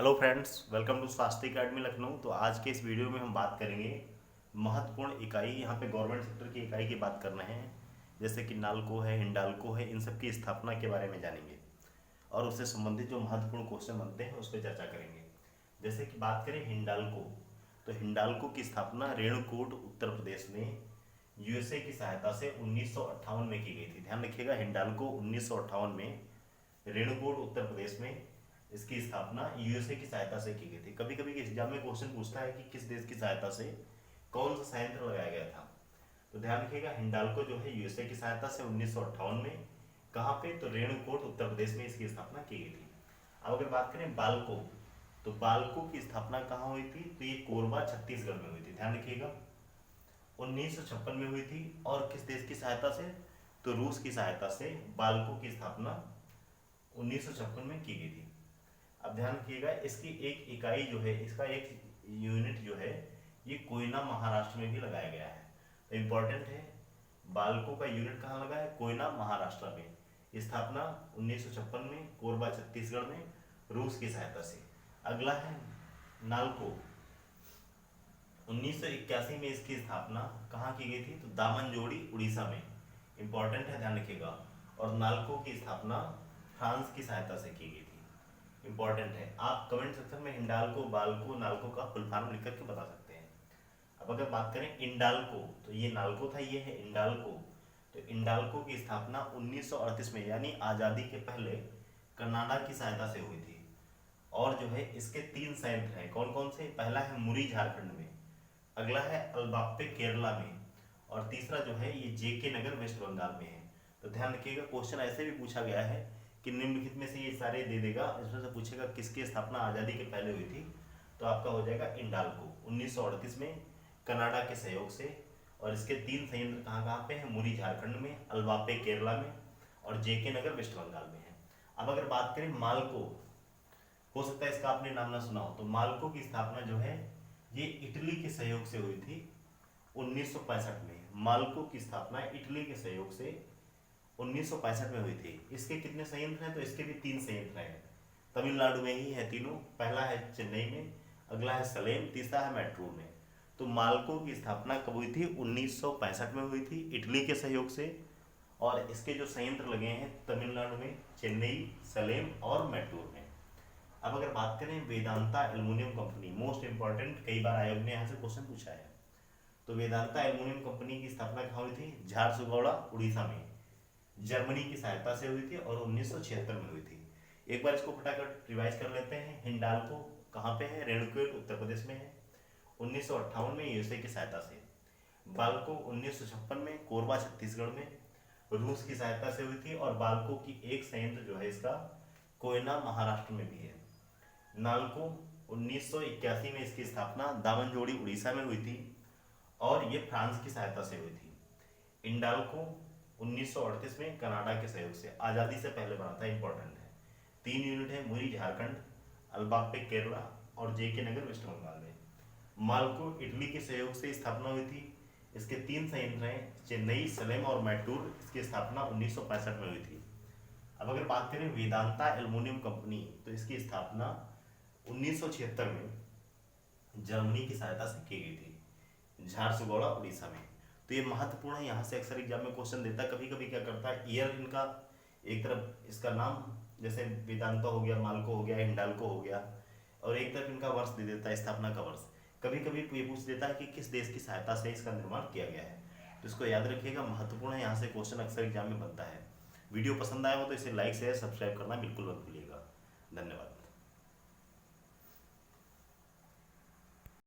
Hello friends, welcome to स्वास्थ्य academy Lucknow. तो आज के इस वीडियो में हम बात करेंगे महत्वपूर्ण इकाई। यहाँ पे गवर्नमेंट सेक्टर की इकाई की बात कर रहे हैं, जैसे कि नालको है, हिंडाल्को है। इन सब की स्थापना के बारे में जानेंगे और उससे संबंधित जो महत्वपूर्ण क्वेश्चन बनते हैं उस पर चर्चा करेंगे। जैसे कि बात करें हिंडाल्को, तो हिंडाल्को की स्थापना रेणुकूट उत्तर प्रदेश में यूएसए की सहायता से 1958 में की गई थी। ध्यान रखिएगा, हिंडाल्को 1958 में रेणुकूट उत्तर प्रदेश में इसकी स्थापना यूएसए की सहायता से की गई थी। कभी कभी एग्जाम में क्वेश्चन पूछता है कि किस देश की सहायता से कौन सा संयंत्र लगाया गया था। तो ध्यान रखिएगा, हिंडाल्को जो है यूएसए की सहायता से 1958 में, कहाँ पे, तो रेणुकूट उत्तर प्रदेश में इसकी स्थापना की गई थी। अब अगर बात करें बाल्को, तो बाल्को की स्थापना कहाँ हुई थी, तो ये कोरबा छत्तीसगढ़ में हुई थी। ध्यान रखिएगा, 1956 में हुई थी। और किस देश की सहायता से, तो रूस की सहायता से बाल्को की स्थापना 1956 में की गई थी। अब ध्यान रखिएगा, इसकी एक इकाई जो है, इसका एक यूनिट जो है, ये कोयना महाराष्ट्र में भी लगाया गया है। तो इम्पोर्टेंट है, बाल्को का यूनिट कहाँ लगा है, कोयना महाराष्ट्र में। स्थापना 1956 में कोरबा छत्तीसगढ़ में रूस की सहायता से। अगला है नालको, 1981 में इसकी स्थापना कहाँ की गई थी, तो दामनजोड़ी उड़ीसा में। इंपॉर्टेंट है, ध्यान रखिएगा। और नालको की स्थापना फ्रांस की सहायता से की गई थी। इंपॉर्टेंट है, आप कमेंट सेक्शन में हिंडाल्को, बाल्को, नालको का फुल फॉर्म लिख करके बता सकते हैं। अब अगर बात करें इंडाल्को, तो ये नालको था, ये है इंडाल्को। तो इंडाल्को की स्थापना 1938 में, यानी आज़ादी के पहले, कनाडा की सहायता से हुई थी। और जो है इसके 3 संयंत्र हैं। कौन कौन से, पहला है मुरी झारखंड में, अगला है अल्बाप्पे केरला में, और तीसरा जो है ये जेके नगर वेस्ट बंगाल में है। तो ध्यान रखिएगा, क्वेश्चन ऐसे भी पूछा गया है कि निम्नलिखित में से ये सारे दे देगा, इसमें से पूछेगा किसकी स्थापना आज़ादी के पहले हुई थी, तो आपका हो जाएगा इंडाल्को 1938 में कनाडा के सहयोग से। और इसके 3 संयंत्र कहाँ कहाँ पे हैं, मुरी झारखंड में, अल्बाप्पे केरला में, और जेके नगर वेस्ट बंगाल में है। अब अगर बात करें मालको, हो सकता है इसका आपने नाम ना सुना हो, तो मालको की स्थापना जो है ये इटली के सहयोग से हुई थी 1965 में। मालको की स्थापना इटली के सहयोग से 1965 में हुई थी। इसके कितने संयंत्र हैं, तो इसके भी 3 संयंत्र हैं। तमिलनाडु में ही है तीनों, पहला है चेन्नई में, अगला है सलेम, तीसरा है मैट्रू में। तो मालको की स्थापना कब हुई थी, 1965 में हुई थी इटली के सहयोग से। और इसके जो संयंत्र लगे हैं तमिलनाडु में, चेन्नई, सलेम और मैट्रू में। अब अगर बात करें Vedanta aluminium company, most important, कई बार आयोग ने यहाँ से क्वेश्चन पूछा है। तो वेदांता एल्युमिनियम कंपनी की स्थापना कहाँ हुई थी, झारसुगौड़ा उड़ीसा में, जर्मनी की सहायता से हुई थी और 1976 में हुई थी। एक बार इसको फटाफट रिवाइज कर लेते हैं। हिंडाल्को कहाँ पे है, रेणुकूट उत्तर प्रदेश में है, 1958 में यूएसए की सहायता से। बाल्को 1956 में कोरबा छत्तीसगढ़ में रूस की सहायता से हुई थी। और बाल्को की एक संयंत्र जो है इसका कोयना महाराष्ट्र में भी है। नालको 1981 में इसकी स्थापना दामनजोड़ी उड़ीसा में हुई थी और ये फ्रांस की सहायता से हुई थी। इंडाल्को 1938 में कनाडा के सहयोग से, आज़ादी से पहले बना था। इंपॉर्टेंट है, 3 यूनिट है, मुरी झारखंड, अल्बाप्पे केरला और जेके नगर वेस्ट बंगाल में। मालको इटली के सहयोग से स्थापना हुई थी। इसके 3 संयंत्र हैं, चेन्नई, सलेम और मैटूर। इसकी स्थापना 1965 में हुई थी। अब अगर बात करें वेदांता एल्युमिनियम कंपनी, तो इसकी स्थापना 1976 में जर्मनी की सहायता से की गई थी, झारसुगौड़ा उड़ीसा में। तो ये महत्वपूर्ण है, यहाँ से अक्सर एग्जाम में क्वेश्चन देता है। कभी कभी क्या करता है, ईयर इनका एक तरफ इसका नाम, जैसे वेदांता हो गया, मालको हो गया, हिंडाल्को हो गया, और एक तरफ इनका वर्ष दे देता है, स्थापना का वर्ष। कभी कभी ये पूछ देता है कि किस देश की सहायता से इसका निर्माण किया गया है। तो इसको याद रखिएगा, महत्वपूर्ण है, यहाँ से क्वेश्चन अक्सर एग्जाम में बनता है। वीडियो पसंद आया हो तो इसे लाइक शेयर सब्सक्राइब करना बिल्कुल मत भूलिएगा। धन्यवाद।